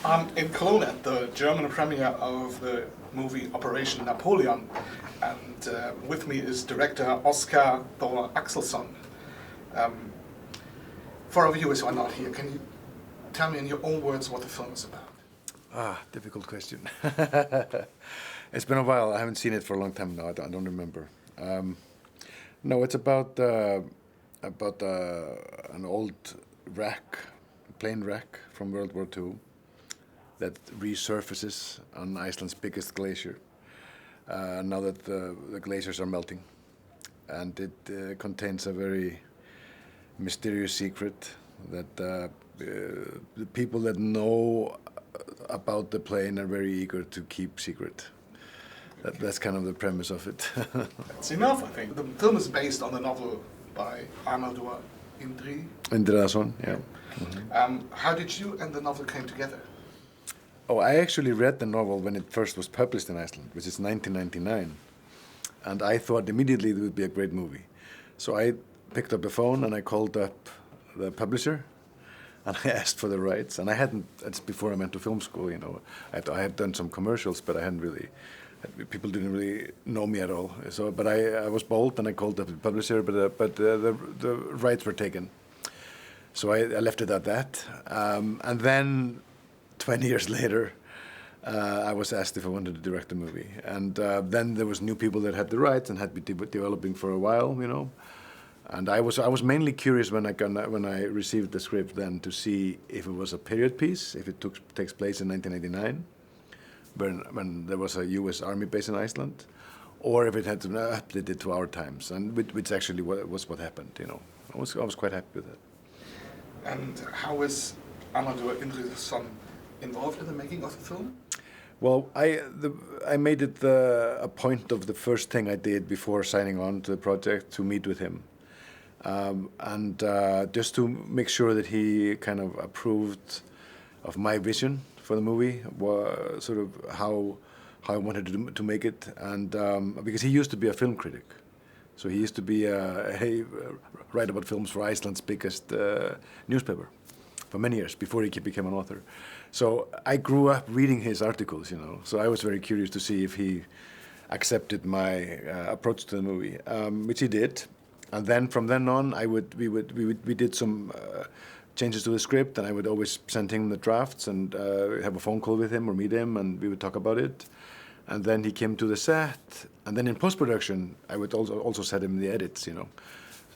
I'm in Cologne at the German premiere of the movie Operation Napoleon, and with me is director Óskar Þór Axelsson. For our viewers who are not here, can you tell me in your own words what the film is about? Difficult question. It's been a while. I haven't seen it for a long time now. I don't remember. No, it's about an old plane wreck from World War II that resurfaces on Iceland's biggest glacier. Now that the glaciers are melting, and it contains a very mysterious secret that the people that know about the plane are very eager to keep secret. That's kind of the premise of it. That's enough, I think. The film is based on the novel by Arnaldur Indriðason, yeah. Mm-hmm. How did you and the novel came together? Oh, I actually read the novel when it first was published in Iceland, which is 1999. And I thought immediately it would be a great movie. So I picked up the phone and I called up the publisher and I asked for the rights. And I hadn't, it's before I went to film school, you know. I had done some commercials, but I hadn't really, people didn't really know me at all. So, but I was bold and I called up the publisher, but the rights were taken. So I left it at that. And then 20 years later, I was asked if I wanted to direct a movie. And then there was new people that had the rights and had been developing for a while, you know. And I was mainly curious when I received the script then to see if it was a period piece, if it takes place in 1989, when there was a U.S. Army base in Iceland, or if it had to be updated to our times, and which actually was what happened, you know. I was quite happy with it. And how is Arnaldur Indriðason involved in the making of the film? Well, I made it a point of the first thing I did before signing on to the project to meet with him, and just to make sure that he kind of approved of my vision for the movie, sort of how I wanted to make it, and because he used to be a film critic, so he used to be write about films for Iceland's biggest newspaper for many years before he became an author. So I grew up reading his articles, you know. So I was very curious to see if he accepted my approach to the movie, which he did. And then from then on, we did some changes to the script, and I would always send him the drafts and have a phone call with him or meet him, and we would talk about it. And then he came to the set, and then in post-production, I would also send him the edits, you know.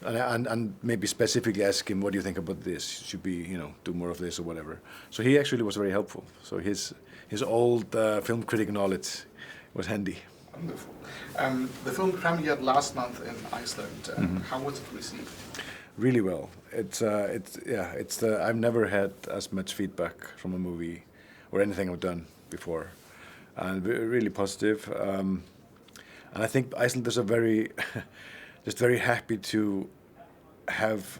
And maybe specifically ask him, what do you think about this? Should we, you know, do more of this or whatever? So he actually was very helpful. So his old film critic knowledge was handy. Wonderful. The film premiered last month in Iceland. How was it received? Really well. I've never had as much feedback from a movie or anything I've done before, and really positive. And I think Icelanders are very. Just very happy to have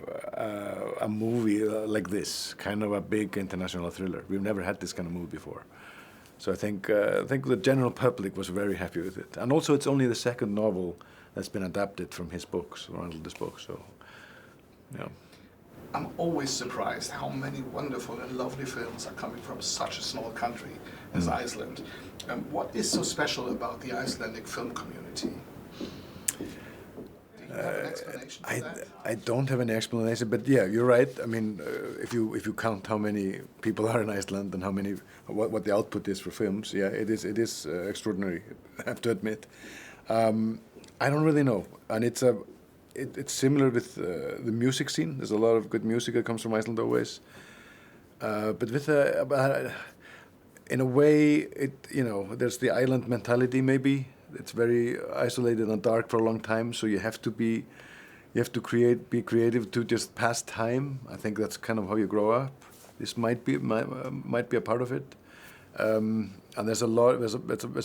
a movie like this, kind of a big international thriller. We've never had this kind of movie before. So I think the general public was very happy with it. And also it's only the second novel that's been adapted from his books, Arnaldur's books, so, yeah. I'm always surprised how many wonderful and lovely films are coming from such a small country as Iceland. What is so special about the Icelandic Film Community? I don't have any explanation, but yeah, you're right. I mean, if you count how many people are in Iceland and what the output is for films, yeah, it is extraordinary. I have to admit. I don't really know, and it's similar with the music scene. There's a lot of good music that comes from Iceland always, but in a way, there's the island mentality maybe. It's very isolated and dark for a long time, so you have to be creative to just pass time. I think that's kind of how you grow up. This might be a part of it, and there's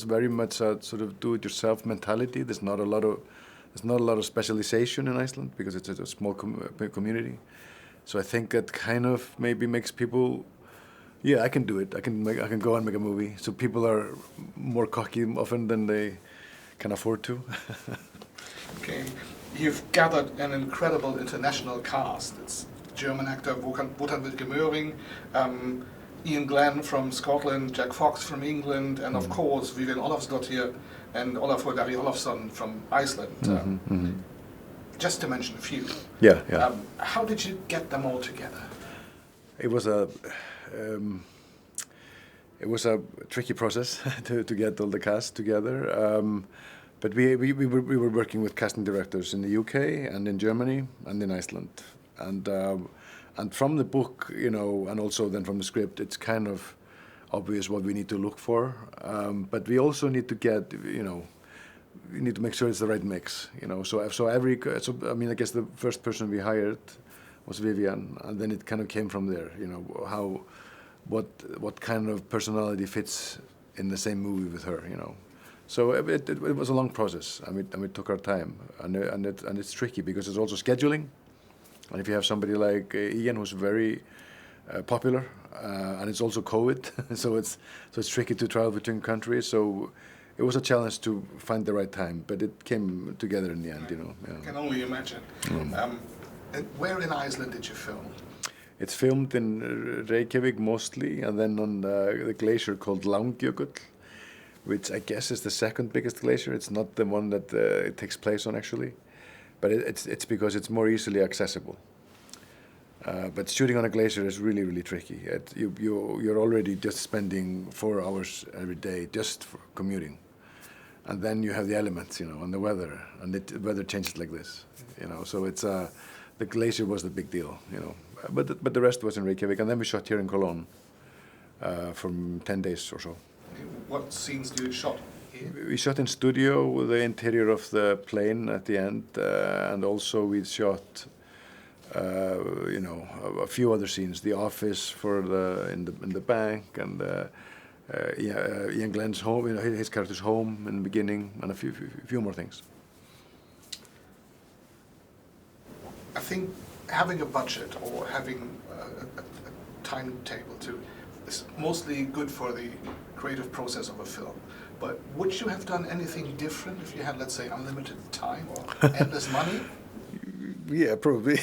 very much a sort of do-it-yourself mentality. There's not a lot of specialization in Iceland because it's a small community. So I think that kind of maybe makes people. Yeah, I can do it. I can go and make a movie. So people are more cocky often than they can afford to. Okay, you've gathered an incredible international cast. It's German actor Wotan Wilke Möhring, Iain Glen from Scotland, Jack Fox from England, and of course Vivian Ólafsdóttir and Ólafur Darri Ólafsson from Iceland. Just to mention a few. Yeah, yeah. How did you get them all together? It was a tricky process to get all the cast together. But we were working with casting directors in the UK and in Germany and in Iceland, and from the book, you know, and also then from the script, it's kind of obvious what we need to look for. But we also need to get, you know, we need to make sure it's the right mix, you know. So I mean, I guess the first person we hired was Vivian, and then it kind of came from there, you know, what kind of personality fits in the same movie with her, you know. So it was a long process, and we took our time, and it's tricky because it's also scheduling, and if you have somebody like Iain who's very popular, and it's also COVID, so it's tricky to travel between countries. So it was a challenge to find the right time, but it came together in the end, you know. Yeah. I can only imagine. And where in Iceland did you film? It's filmed in Reykjavik mostly, and then on the glacier called Langjökull, which I guess is the second biggest glacier. It's not the one that it takes place on actually, but it's because it's more easily accessible. But shooting on a glacier is really, really tricky. You're already just spending 4 hours every day just for commuting, and then you have the elements, you know, and the weather, and the weather changes like this, you know. So it's the glacier was the big deal, you know. But the rest was in Reykjavik, and then we shot here in Cologne for 10 days or so. What scenes do you shot here? We shot in studio with the interior of the plane at the end, and also we shot, you know, a few other scenes. The office for in the bank, and Iain Glen's home, you know, his character's home in the beginning, and a few more things. I think having a budget or having a timetable is mostly good for the creative process of a film. But would you have done anything different if you had, let's say, unlimited time or endless money? Yeah, probably.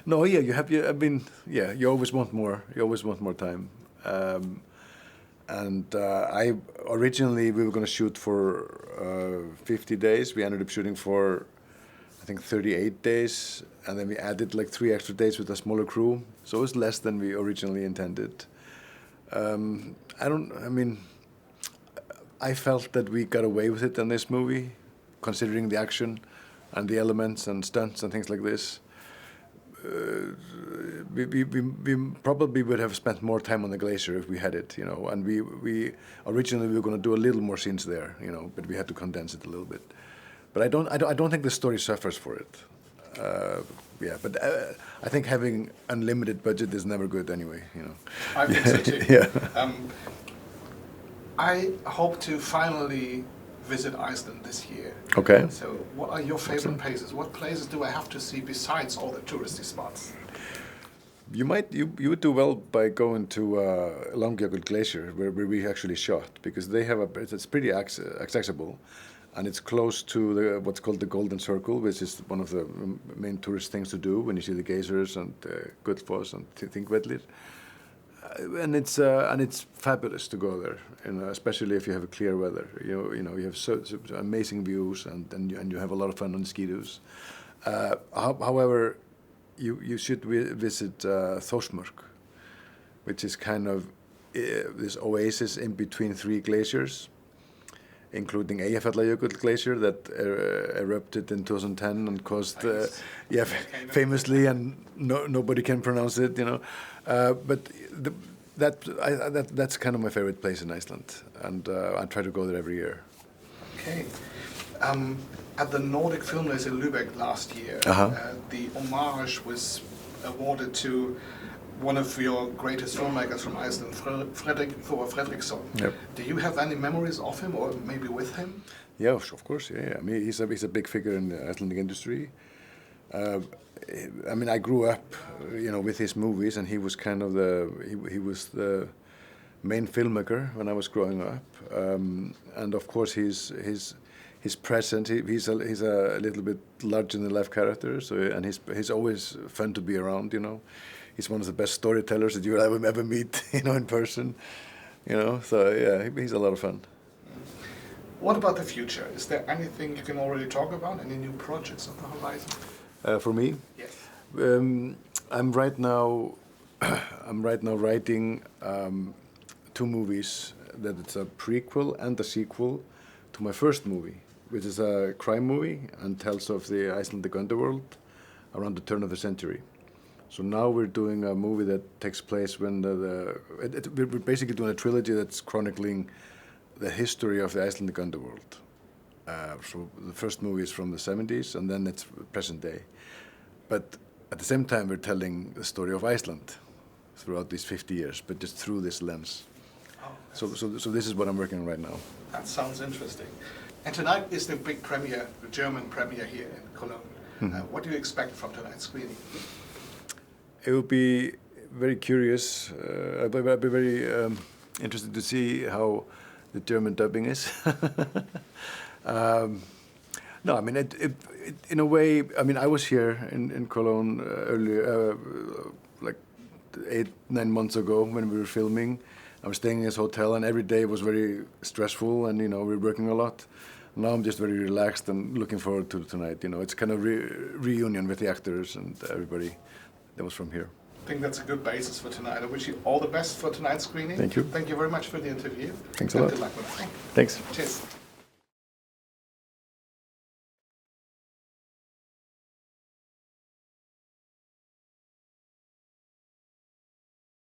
No, yeah, I mean, yeah, you always want more. You always want more time. Originally we were going to shoot for 50 days. We ended up shooting for, I think, 38 days, and then we added like 3 extra days with a smaller crew. So it was less than we originally intended. I felt that we got away with it in this movie, considering the action and the elements and stunts and things like this. We probably would have spent more time on the glacier if we had it, you know. And we originally we were going to do a little more scenes there, you know, but we had to condense it a little bit. But I don't think the story suffers for it. But I think having unlimited budget is never good anyway, you know. I think so too. Yeah. I hope to finally visit Iceland this year. Okay. So what are your favorite places? What places do I have to see besides all the touristy spots? You would do well by going to Langjökull Glacier, where we actually shot, because they have it's pretty accessible, and it's close to what's called the Golden Circle, which is one of the main tourist things to do when you see the geysers and Gullfoss and Þingvellir. And it's fabulous to go there, you know, especially if you have clear weather. You know you have so amazing views, and you have a lot of fun on ski-doos. However, you should visit Þórsmörk, which is kind of this oasis in between 3 glaciers, including Eyjafjallajökull glacier that erupted in 2010 and caused, famously, and nobody can pronounce it, you know. But that's kind of my favorite place in Iceland, and I try to go there every year. Okay. At the Nordic Film Days in Lübeck last year, the homage was awarded to one of your greatest filmmakers from Iceland, Fredrik Þór Fredriksson. Yep. Do you have any memories of him, or maybe with him? Yeah, of course. Yeah. I mean, he's a big figure in the Icelandic industry. I mean, I grew up, you know, with his movies, and he was kind of he was the main filmmaker when I was growing up. And of course, his presence. He's a little bit larger than life character. So, and he's always fun to be around. You know, he's one of the best storytellers that you will ever meet, in person. So yeah, he's a lot of fun. What about the future? Is there anything you can already talk about? Any new projects on the horizon? For me, Yes. I'm right now writing 2 movies. That it's a prequel and a sequel to my first movie, which is a crime movie and tells of the Icelandic underworld around the turn of the century. So now we're doing a movie that takes place when we're basically doing a trilogy that's chronicling the history of the Icelandic underworld. So the first movie is from the 70s, and then it's present day. But at the same time, we're telling the story of Iceland throughout these 50 years, but just through this lens. So this is what I'm working on right now. That sounds interesting. And tonight is the big premiere, the German premiere here in Cologne. What do you expect from tonight's screening? It will be very curious. I'll be very interested to see how the German dubbing is. No, I mean, in a way, I mean, I was here in Cologne earlier, like 8-9 months ago when we were filming. I was staying in this hotel, and every day was very stressful, and we were working a lot. Now I'm just very relaxed and looking forward to tonight. It's kind of reunion with the actors and everybody that was from here. I think that's a good basis for tonight. I wish you all the best for tonight's screening. Thank you. Thank you very much for the interview. Thanks a lot. Good luck with it. Thanks. Cheers.